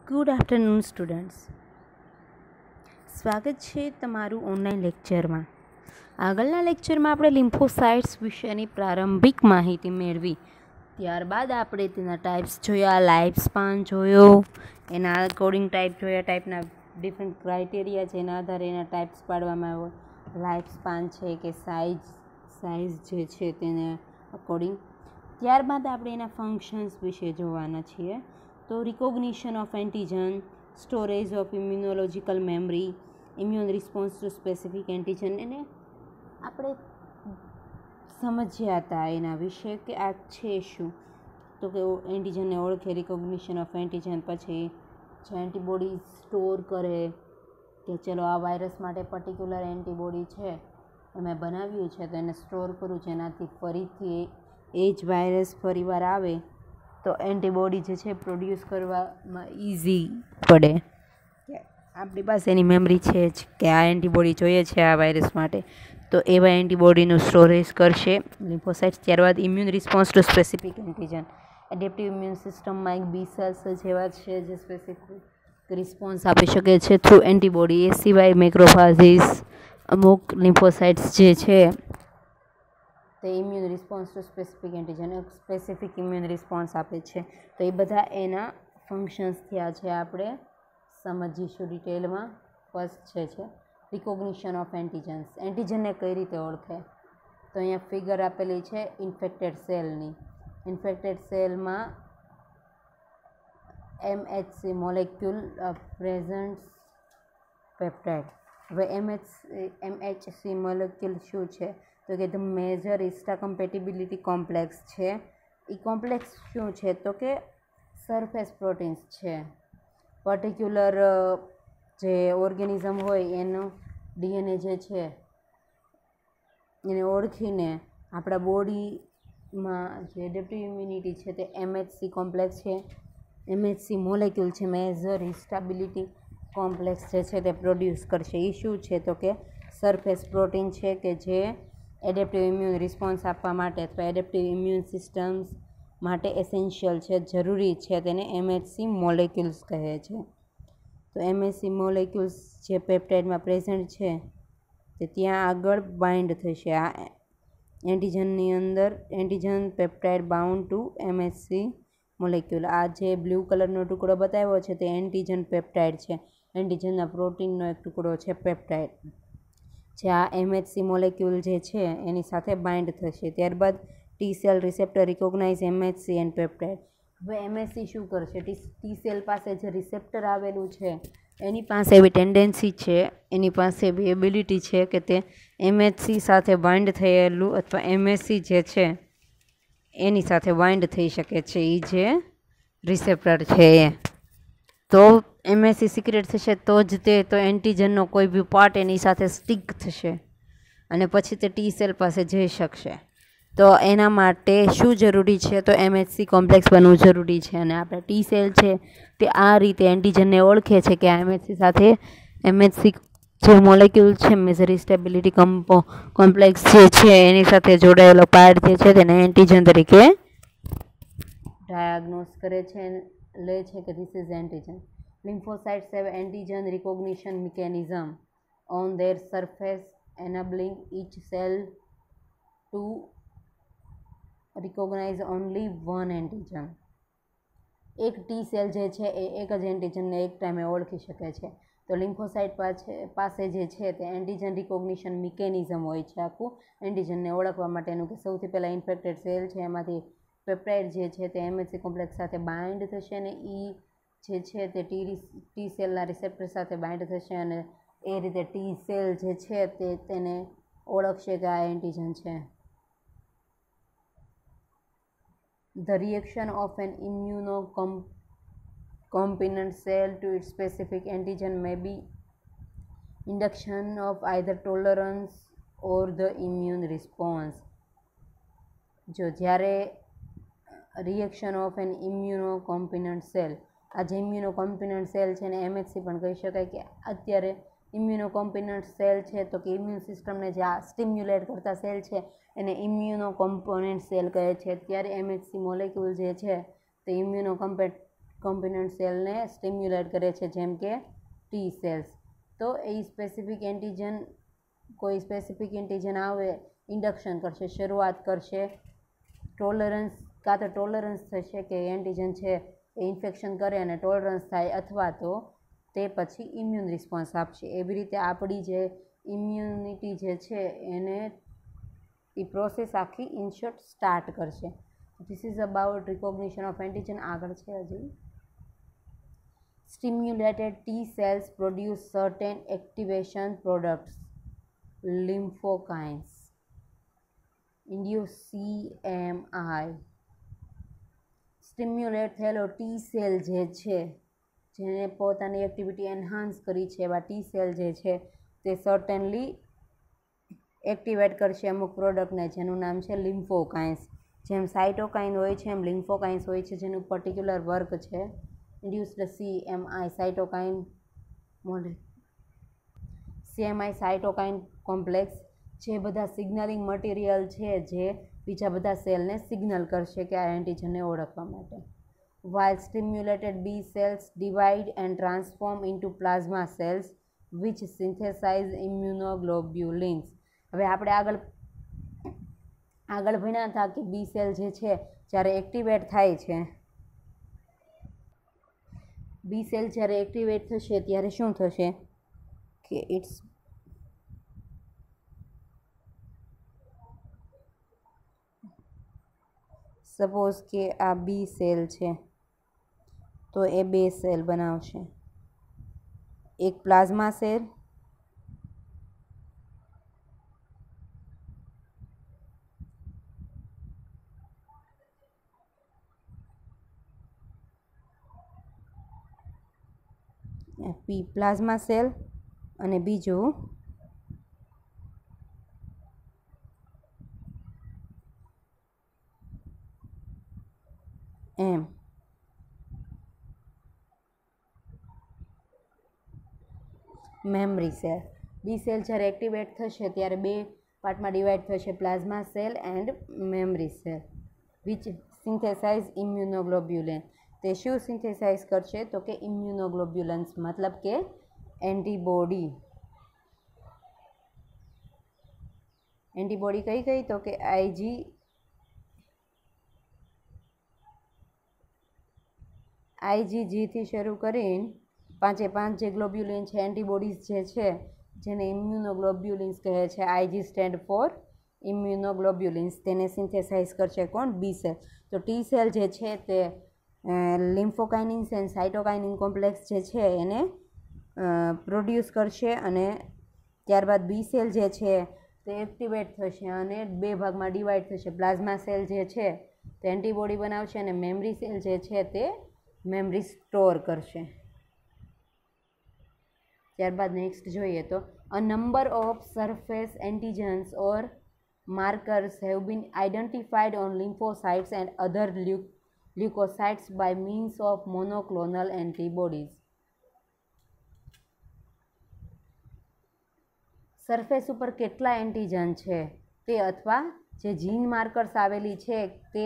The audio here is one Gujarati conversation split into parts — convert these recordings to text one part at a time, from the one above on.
Good afternoon students. સ્વાગત છે તમારું ઓનલાઈન લેક્ચરમાં. આગળના લેક્ચરમાં આપણે લિમ્ફોસાઇટ્સ વિશેની પ્રારંભિક માહિતી મેળવી. ત્યારબાદ આપણે તેના ટાઈપ્સ જોયા, લાઈફ સ્પાન જોયો, એના અકોર્ડિંગ ટાઈપ જોયા, ટાઈપના ડિફરન્ટ ક્રાઇટેરિયા જેના આધારે એના ટાઈપ્સ પાડવામાં આવ્યો. લાઈફ સ્પાન છે કે સાઇઝ જે છે તેને અકોર્ડિંગ. ત્યારબાદ આપણે એના ફંક્શન્સ વિશે જોવાના છીએ. તો recognition of antigen, storage of immunological memory, immune response to specific antigen, એને આપણે સમજ્યા હતા એના વિશે કે આ છે શું. તો કે એન્ટીજનને ઓળખે, રિકોગ્નિશન ઓફ એન્ટીજન, પછી જે એન્ટીબોડી સ્ટોર કરે કે ચલો આ વાયરસ માટે પર્ટિક્યુલર એન્ટીબોડી છે એ મેં બનાવ્યું છે તો એને સ્ટોર કરું, જેનાથી ફરીથી એ જ વાયરસ ફરીવાર આવે તો એન્ટીબોડી જે છે પ્રોડ્યુસ કરવામાં ઇઝી પડે, કે આપણી પાસે એની મેમરી છે જ કે આ એન્ટીબોડી જોઈએ છે આ વાયરસ માટે, તો એવા એન્ટીબોડીનું સ્ટોરેજ કરશે લિમ્ફોસાઇટ્સ. ત્યારબાદ immune response to specific antigen, adaptive immune સિસ્ટમમાં એક બી સેલ્સ જેવા છે જે સ્પેસિફિક રિસ્પોન્સ આપી શકે છે થ્રુ એન્ટીબોડી. એ સિવાય મેક્રોફાજીસ, અમુક લિમ્ફોસાઇટ્સ જે છે તે immune response to specific antigen, specific immune response આપે છે. તો એ બધા એના ફંક્શન્સ થયા છે, આપણે સમજીશું ડિટેલમાં. ફર્સ્ટ છે રિકોગ્નિશન ઓફ એન્ટીજન્સ. એન્ટીજનને કઈ રીતે ઓળખે? તો અહીંયા ફિગર આપેલી છે ઇન્ફેક્ટેડ સેલની. ઇન્ફેક્ટેડ સેલમાં MHC મોલેક્યુલ પ્રેઝન્ટ્સ પેપ્ટાઇડ. હવે MHC મોલેક્યુલ શું છે? તો કે ધ મેજર હિસ્ટાકમ્પેટિબિલિટી કોમ્પ્લેક્સ છે. એ કોમ્પ્લેક્સ શું છે? તો કે સરફેસ પ્રોટીન્સ છે. પર્ટિક્યુલર જે ઓર્ગેનિઝમ હોય એનું DNA જે છે એને ઓળખીને આપણા બોડીમાં જે એડેપ્ટિવ ઇમ્યુનિટી છે તે MHC કોમ્પ્લેક્સ છે, MHC મોલેક્યુલ છે, મેજર હિસ્ટાબિલિટી કોમ્પ્લેક્સ જે છે તે પ્રોડ્યુસ કરશે. એ શું છે? તો કે સરફેસ પ્રોટીન છે કે જે એડેપ્ટિવ ઇમ્યુન રિસ્પોન્સ આપવા માટે અથવા એડેપ્ટિવ ઇમ્યુન સિસ્ટમ્સ માટે એસેન્શિયલ છે, જરૂરી છે, તેને MHC મોલેક્યુલ્સ કહે છે. તો MHC મોલેક્યુલ્સ જે પેપ્ટાઇડમાં પ્રેઝન્ટ છે તે ત્યાં આગળ બાઇન્ડ થશે. આ એન્ટીજનની અંદર antigen peptide bound two MHC molecule. આ જે બ્લુ કલરનો ટુકડો બતાવ્યો છે તે એન્ટીજન પેપ્ટાઇડ છે. એન્ટીજનના પ્રોટીનનો એક ટુકડો છે પેપ્ટાઇડ, જે આ MHC મોલેક્યુલ જે છે એની સાથે બાઇન્ડ થશે. ત્યારબાદ T cell receptor recognise MHC and peptide. હવે MHC શું કરશે? ટી સેલ પાસે જે રિસેપ્ટર આવેલું છે એની પાસે એવી ટેન્ડન્સી છે, એની પાસે એવી એબિલિટી છે કે તે MHC સાથે બાઇન્ડ થયેલું અથવા MHC જે છે એની સાથે બાઇન્ડ થઈ શકે છે. એ જે રિસેપ્ટર છે એ તો MHC સિક્રેટ થશે તો જ તો એન્ટીજનનો કોઈ બી પાર્ટ એની સાથે સ્ટિક થશે અને પછી તે ટી સેલ પાસે જઈ શકશે. તો એના માટે શું જરૂરી છે? તો MHC કોમ્પ્લેક્સ બનવું જરૂરી છે. અને આપણે ટી સેલ છે તે આ રીતે એન્ટીજનને ઓળખે છે કે આ MHC સાથે MHC જે મોલેક્યુલ છે મેજર સ્ટેબિલિટી કોમ્પ્લેક્સ જે છે એની સાથે જોડાયેલો પાર્ટ જે છે તેને એન્ટીજન તરીકે ડાયગ્નોસ કરે છે, લે છે કે this is antigen. Lymphocytes have antigen recognition mechanism on their surface, enabling each cell to recognize only one antigen. એક ટી સેલ જે છે એ એક જ એન્ટીજનને એક ટાઈમે ઓળખી શકે છે. તો લિમ્ફોસાઇટ પાસે જે છે તે એન્ટીજન રિકોગ્નિશન મિકેનિઝમ હોય છે આખું એન્ટીજનને ઓળખવા માટેનું, કે સૌથી પહેલાં ઇન્ફેક્ટેડ સેલ છે એમાંથી પેપ્ટાઇડ જે છે તે MHC કોમ્પ્લેક્સ સાથે બાઇન્ડ થશે અને જે છે તે ટી સેલના રિસેપ્ટર સાથે બાઇન્ડ થશે અને એ રીતે ટી સેલ જે છે તે તેને ઓળખશે કે આ એન્ટીજન છે. The reaction of an immunocompetent cell to its specific antigen may be induction of either tolerance or the immune response. જો જ્યારે રિએક્શન ઓફ એન ઇમ્યુનોકોમ્પિનન્ટ સેલ, આ જે ઇમ્યુનોકોમ્પિનન્ટ સેલ છે ને MHC પણ કહી શકાય કે અત્યારે ઇમ્યુનોકોમ્પિનન્ટ સેલ છે, તો કે ઇમ્યુન સિસ્ટમને જે આ સ્ટિમ્યુલેટ કરતા સેલ છે એને ઇમ્યુનોકોમ્પોનન્ટ સેલ કહે છે. ત્યારે MHC મોલેક્યુલ જે છે તે કોમ્પોનન્ટ સેલને સ્ટિમ્યુલેટ કરે છે, જેમ કે ટી સેલ્સ. તો એ સ્પેસિફિક એન્ટીજન, કોઈ સ્પેસિફિક એન્ટીજન આવે, ઇન્ડક્શન કરશે, શરૂઆત કરશે, ટોલરન્સ, કાં તો ટોલરન્સ થશે કે એન્ટીજન છે એ ઇન્ફેક્શન કરે અને ટોલરન્સ થાય, અથવા તો તે પછી ઇમ્યુન રિસ્પોન્સ આપશે. એવી રીતે આપણી જે ઇમ્યુનિટી જે છે એને એ પ્રોસેસ આખી ઇનશોર્ટ સ્ટાર્ટ કરશે. This is about recognition of antigen. આગળ છે હજી. Stimulated T cells produce certain activation products, lymphokines, induce CMI. Stimulate થયેલો ટી સેલ જે છે, જેને પોતાની એક્ટિવિટી એન્હાન્સ કરી છે, એવા ટી સેલ જે છે તે સર્ટેનલી એક્ટિવેટ કરશે અમુક પ્રોડક્ટને, જેનું નામ છે લિમ્ફોકાઇન્સ. જેમ સાઇટોકાઇન હોય છે એમ લિમ્ફોકાઇન્સ હોય છે, જેનું પર્ટિક્યુલર વર્ક છે ઇન્ડ્યુસ્ડ CMI સાઇટોકાઇન CMI સાઇટોકાઇન કોમ્પ્લેક્સ, જે બધા સિગ્નલિંગ મટીરિયલ છે જે બીજા બધા સેલને સિગ્નલ કરશે કે આ એન્ટીજનને ઓળખવા માટે. While stimulated B cells divide and transform into plasma cells which synthesize immunoglobulins. હવે આપણે આગળ ભણ્યા હતા કે બી સેલ જે છે જ્યારે એક્ટિવેટ થાય છે, બી સેલ જ્યારે એક્ટિવેટ થશે ત્યારે શું થશે કે ઇટ્સ સપોઝ કે આ બી સેલ છે તો એ બે સેલ બનાવશે, એક પ્લાઝમા સેલ પ્લાઝમા સેલ અને બીજું એમ મેમરી સેલ. બી સેલ જ્યારે એક્ટિવેટ થશે ત્યારે બે પાર્ટમાં ડિવાઈડ થશે, plasma cell and memory cell, which synthesise immunoglobulin. તે શું સિન્થેસાઇઝ કરશે તો કે ઇમ્યુનોગ્લોબ્યુલન્સ, મતલબ કે એન્ટીબોડી. એન્ટીબોડી કઈ કઈ તો કે IgGથી શરૂ કરીને 5 જે ગ્લોબ્યુલિન છે, એન્ટીબોડીઝ જે છે જેને ઇમ્યુનોગ્લોબ્યુલિન્સ કહે છે, IG સ્ટેન્ડ ફોર ઇમ્યુનોગ્લોબ્યુલિન્સ, તેને સિન્થેસાઇઝ કરશે કોણ? બી સેલ. તો ટી સેલ જે છે તે લિમ્ફોકાઇનિન્સ એન્ડ સાઇટોકાઇનિન કોમ્પ્લેક્સ જે છે એને પ્રોડ્યુસ કરશે, અને ત્યારબાદ બી સેલ જે છે તે એક્ટિવેટ થશે અને બે ભાગમાં ડિવાઈડ થશે. પ્લાઝમા સેલ જે છે તે એન્ટીબોડી બનાવશે અને મેમરી સેલ જે છે તે મેમરી સ્ટોર કરશે. ત્યારબાદ નેક્સ્ટ જોઈએ તો a number of surface antigens or markers have been identified on lymphocytes and other leukocytes by means of monoclonal antibodies. Surface ઉપર કેટલા એન્ટીજન છે તે, અથવા જે જીન માર્કર્સ આવેલી છે તે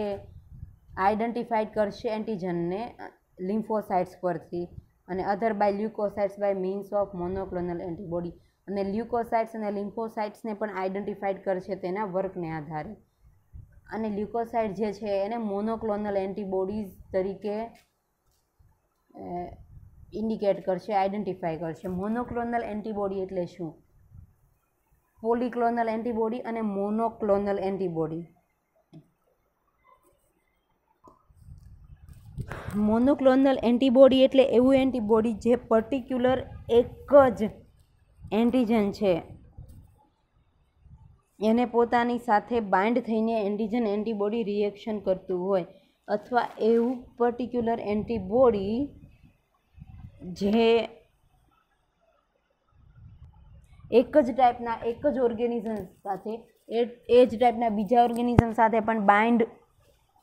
આઇડેન્ટિફાઈડ કરશે એન્ટીજનને લિમ્ફોસાઇટ્સ પરથી, અને other by leukocytes by means of monoclonal antibody, અને લ્યુકોસાઇટ્સ અને લિમ્ફોસાઇટ્સને પણ આઇડેન્ટિફાઈડ કરશે તેના વર્કને આધારે. અને લ્યુકોસાઇટ જે છે એને મોનોક્લોનલ એન્ટીબોડીઝ તરીકે ઇન્ડિકેટ કરશે, આઇડેન્ટિફાઈ કરશે. મોનોક્લોનલ એન્ટીબોડી એટલે શું? પોલીક્લોનલ એન્ટીબોડી અને મોનોક્લોનલ એન્ટીબોડી. મોનોક્લોનલ એન્ટીબોડી એટલે એવું એન્ટીબોડી જે પર્ટિક્યુલર એક જ એન્ટીજન છે એને પોતાની સાથે બાઇન્ડ થઈને એન્ટીજન એન્ટીબોડી રિએક્શન કરતું હોય, અથવા એવું પર્ટિક્યુલર એન્ટીબોડી જે એક જ ટાઈપના એક જ ઓર્ગેનિઝમ સાથે એ જ ટાઈપના બીજા ઓર્ગેનિઝમ સાથે પણ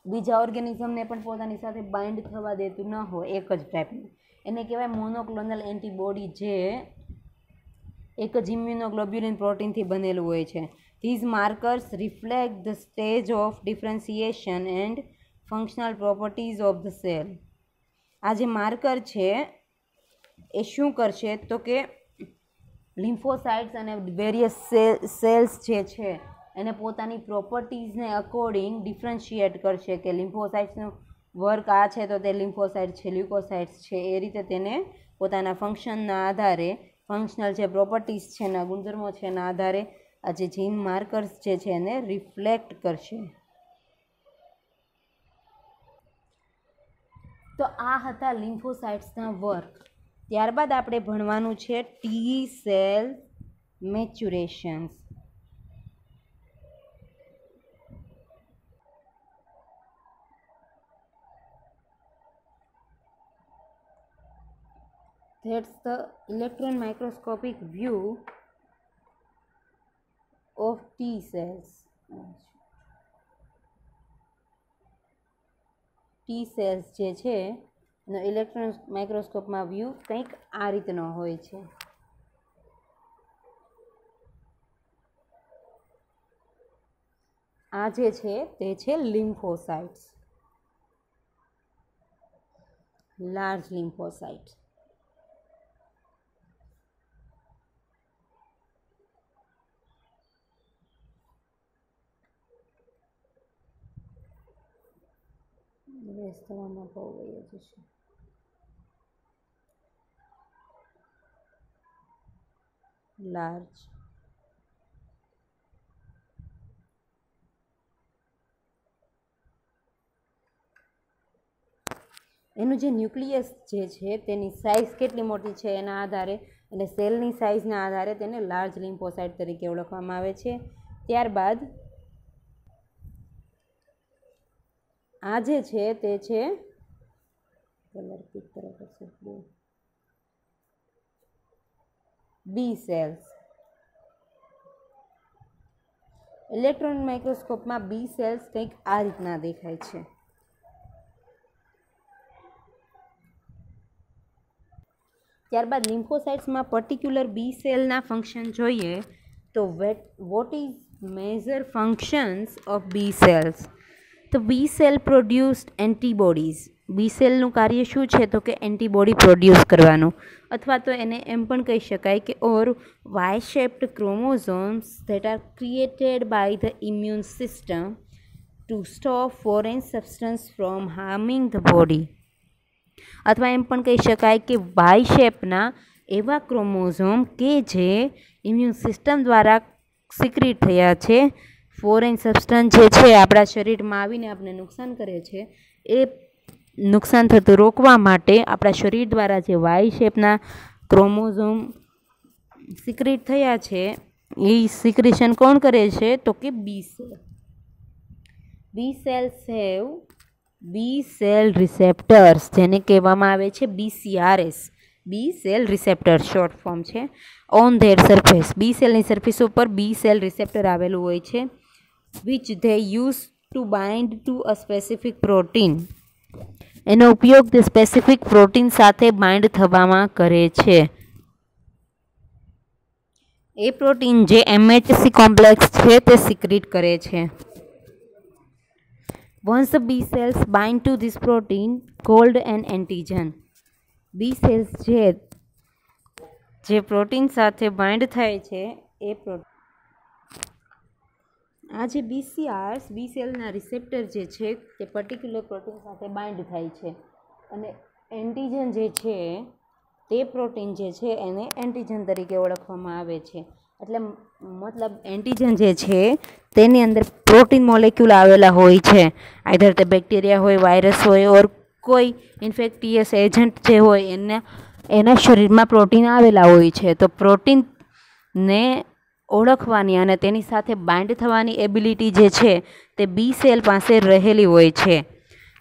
બીજા ઓર્ગેનિઝમને પણ પોતાની સાથે બાઇન્ડ થવા દેતું ન હોય, એક જ ટાઈપનું, એને કહેવાય મોનોક્લોનલ એન્ટીબોડી, જે એક જ ઇમ્યુનોગ્લોબ્યુલિન પ્રોટીનથી બનેલું હોય છે. These markers reflect the stage of differentiation and functional properties of the cell. આ જે માર્કર છે એ શું કરશે તો કે લિમ્ફોસાઇટ્સ અને વેરિયસ સેલ્સ જે છે એને પોતાની પ્રોપર્ટીઝને અકોર્ડિંગ ડિફરન્શિએટ કરશે કે લિમ્ફોસાઇટ્સનું વર્ક આ છે તો તે લિમ્ફોસાઇટ છે, લ્યુકોસાઇટ્સ છે, એ રીતે તેને પોતાના ફંક્શનના આધારે ફંક્શનલ જે પ્રોપર્ટીઝ છે એના ગુણધર્મો છે એના આધારે આ જે જીન માર્કર્સ જે છે એને રિફ્લેક્ટ કરશે. તો આ હતા લિમ્ફોસાઇટ્સના વર્ક. ત્યારબાદ આપણે ભણવાનું છે T cell maturations. That's the electron microscopic view of T cells. T cells જે છે એનો ઇલેક્ટ્રોન માઇક્રોસ્કોપમાં વ્યૂ કંઈક આ રીતનો હોય છે. આ જે છે તે છે લિમ્ફોસાઇટ્સ, લાર્જ લિમ્ફોસાઇટ. રસ્તામાં બહુ વહી જશે. લાર્જ એનું જે ન્યુક્લિયસ જે છે તેની સાઇઝ કેટલી મોટી છે એના આધારે અને સેલની સાઇઝના આધારે તેને લાર્જ લિમ્ફોસાઇટ તરીકે ઓળખવામાં આવે છે. ત્યારબાદ આ જે છે તે છે બી સેલ્સ. ઇલેક્ટ્રોન માઇક્રોસ્કોપમાં બી સેલ્સ કંઈક આ રીતના દેખાય છે. ત્યારબાદ લિમ્ફોસાઇટ્સમાં પર્ટિક્યુલર બી સેલના ફંક્શન જોઈએ તો what is major functions of B cells? તો B cell produced antibodies. B સેલનું કાર્ય શું છે તો કે એન્ટીબોડી પ્રોડ્યુસ કરવાનું, અથવા તો એને એમ પણ કહી શકાય કે or Y shaped chromosomes that are created by the immune system to stop foreign substance from harming the body. અથવા એમ પણ કહી શકાય કે વાય શેપના એવા ક્રોમોઝોમ કે જે ઇમ્યુન સિસ્ટમ દ્વારા સિક્રિટ થયા છે, ફોરેન સબસ્ટન્સ જે છે આપણા શરીરમાં આવીને આપણને નુકસાન કરે છે, એ નુકસાન થતું રોકવા માટે આપણા શરીર દ્વારા જે વાય શેપના ક્રોમોઝોમ સિક્રિટ થયા છે એ સિક્રેશન કોણ કરે છે તો કે B cell. B cells have B cell receptors, જેને કહેવામાં આવે છે BCRS, B cell receptor short form છે. ઓન ધેર સરફેસ, બી સેલની સરફેસ ઉપર બી સેલ રિસેપ્ટર આવેલું હોય છે, which they use to bind to a specific protein. એનો ઉપયોગ તે સ્પેસિફિક પ્રોટીન સાથે બાઇન્ડ થવામાં કરે છે. એ પ્રોટીન જે MHC કોમ્પ્લેક્સ છે તે સિક્રિટ કરે છે. Once the B cells bind to this protein called an antigen. B cells જે પ્રોટીન સાથે બાઇન્ડ થાય છે એ આ જે BCRs બી સેલના રિસેપ્ટર જે છે તે પર્ટિક્યુલર પ્રોટીન સાથે બાઇન્ડ થાય છે અને એન્ટીજન જે છે તે પ્રોટીન જે છે એને એન્ટીજન તરીકે ઓળખવામાં આવે છે. એટલે મતલબ એન્ટીજન જે છે તેની અંદર પ્રોટીન મોલેક્યુલ આવેલા હોય છે, આઈધર તે બેક્ટેરિયા હોય, વાયરસ હોય ઓર કોઈ ઇન્ફેક્ટિયસ એજન્ટ જે હોય એના શરીરમાં પ્રોટીન આવેલા હોય છે. તો પ્રોટીનને ઓળખવાની અને તેની સાથે બાઇન્ડ થવાની એબિલિટી જે છે તે બી સેલ પાસે રહેલી હોય છે.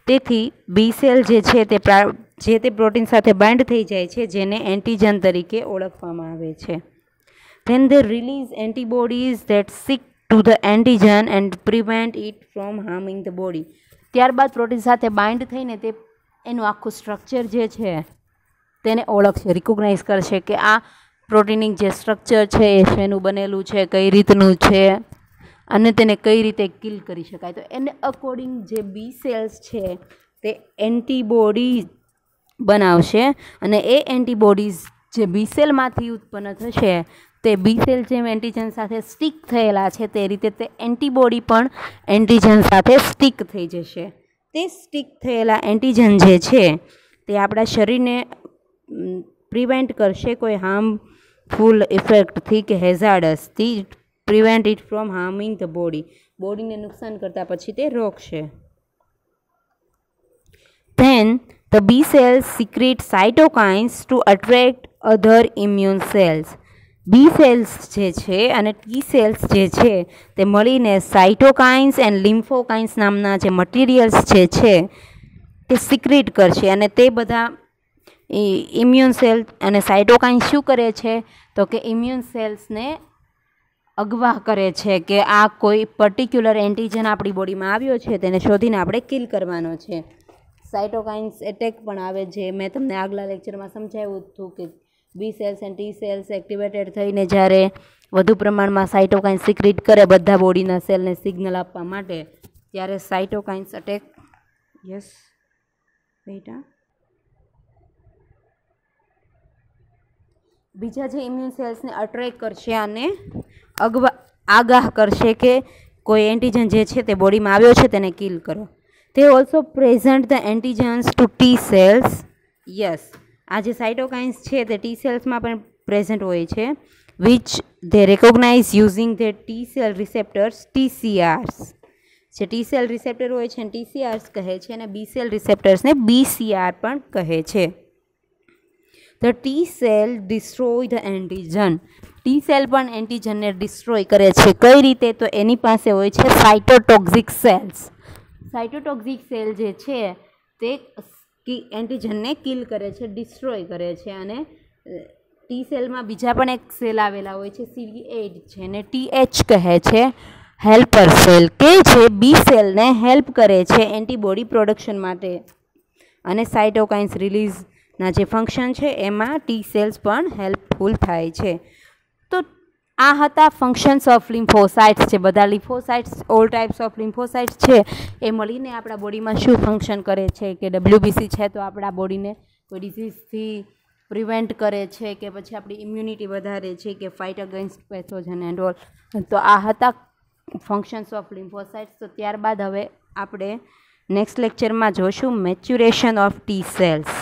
તેથી બી સેલ જે છે તે તે પ્રોટીન સાથે બાઇન્ડ થઈ જાય છે, જેને એન્ટીજન તરીકે ઓળખવામાં આવે છે. Then they release antibodies that stick to the antigen and prevent it from harming the body. ત્યારબાદ પ્રોટીન સાથે બાઇન્ડ થઈને તે એનું આખું સ્ટ્રક્ચર જે છે તેને ઓળખશે, રિકોગ્નાઇઝ કરશે કે આ પ્રોટીનિક જે સ્ટ્રક્ચર છે એ શેનું બનેલું છે, કઈ રીતનું છે અને તેને કઈ રીતે કિલ કરી શકાય. તો એને અકોર્ડિંગ જે બી સેલ્સ છે તે એન્ટીબોડી બનાવશે અને એ એન્ટીબોડીઝ જે બી સેલમાંથી ઉત્પન્ન થશે તે બી સેલ જેમ એન્ટીજન સાથે સ્ટિક થયેલા છે તે રીતે તે એન્ટીબોડી પણ એન્ટીજન સાથે સ્ટિક થઈ જશે. તે સ્ટિક થયેલા એન્ટીજન જે છે તે આપણા શરીરને પ્રિવેન્ટ કરશે કોઈ હાર્મફુલ ઇફેક્ટથી કે હેઝાર્ડસથી, prevent it from harming the body. બોડીને નુકસાન કરતાં પછી તે રોકશે. Then the B cells secrete cytokines to attract other immune cells. B cells જે છે અને T cells જે છે તે મળીને સાઇટોકાઇન્સ એન્ડ લિમ્ફોકાઇન્સ નામના જે મટીરિયલ્સ જે છે તે સિક્રેટ કરશે અને તે બધા ઇમ્યુન સેલ અને સાઇટોકાઇન્સ શું કરે છે તો કે ઇમ્યુન સેલ્સને અગવા કરે છે કે આ કોઈ પર્ટિક્યુલર એન્ટીજન આપણી બોડીમાં આવ્યો છે તેને શોધીને આપણે કિલ કરવાનો છે. સાઇટોકાઇન્સ એટેક પણ આવે છે. મેં તમને આગલા લેક્ચરમાં સમજાવ્યું હતું કે B cells and T cells activated થઈને જ્યારે વધુ પ્રમાણમાં સાઇટોકાઇન્સ સિક્રેટ કરે બધા બોડીના સેલને સિગ્નલ આપવા માટે ત્યારે સાઇટોકાઇન્સ અટેક બીજા જે ઇમ્યુન સેલ્સને અટ્રેક કરશે અને આગાહ કરશે કે કોઈ એન્ટીજન જે છે તે બોડીમાં આવ્યો છે તેને કિલ કરો. They also present the antigens to T cells. Yes, આ જે સાઇટોકાઇન્સ છે તે ટી સેલ્સમાં પણ પ્રેઝન્ટ હોય છે which they recognize using their T cell receptors TCRs. જે ટી સેલ રિસેપ્ટર હોય છે એને TCRs કહે છે અને બી સેલ રિસેપ્ટર્સને BCR પણ કહે છે. The T cell destroy the antigen. T cell પણ એન્ટીજનને ડિસ્ટ્રોય કરે છે. કઈ રીતે? તો એની પાસે હોય છે સાઇટોટોક્સિક સેલ્સ. સાઇટોટોક્સિક સેલ જે છે તે એન્ટીજનને કિલ કરે છે, ડિસ્ટ્રોય કરે છે અને ટી સેલમાં બીજા પણ એક સેલ આવેલા હોય છે CD8 છે અને TH કહે છે હેલ્પર સેલ કે જે બી સેલને હેલ્પ કરે છે એન્ટીબોડી પ્રોડક્શન માટે અને સાઇટોકાઇન્સ રિલીઝના જે ફંક્શન છે એમાં ટી સેલ્સ પણ હેલ્પફુલ થાય છે. તો આ હતા ફંક્શન્સ ઓફ લિમ્ફોસાઇટ્સ છે. બધા લિમ્ફોસાઇટ્સ ઓલ ટાઈપ્સ ઓફ લિમ્ફોસાઇટ્સ છે એ મળીને આપણા બોડીમાં શું ફંક્શન કરે છે કે WBC છે તો આપણા બોડીને કોઈ ડિઝીઝથી પ્રિવેન્ટ કરે છે કે પછી આપણી ઇમ્યુનિટી વધારે છે કે ફાઇટ અગેન્સ્ટ પેથોજન એન્ડ ઓલ. તો આ હતા ફંક્શન્સ ઓફ લિમ્ફોસાઇટ્સ. તો ત્યારબાદ હવે આપણે નેક્સ્ટ લેક્ચરમાં જોઈશું મેચ્યુરેશન ઓફ ટી સેલ્સ.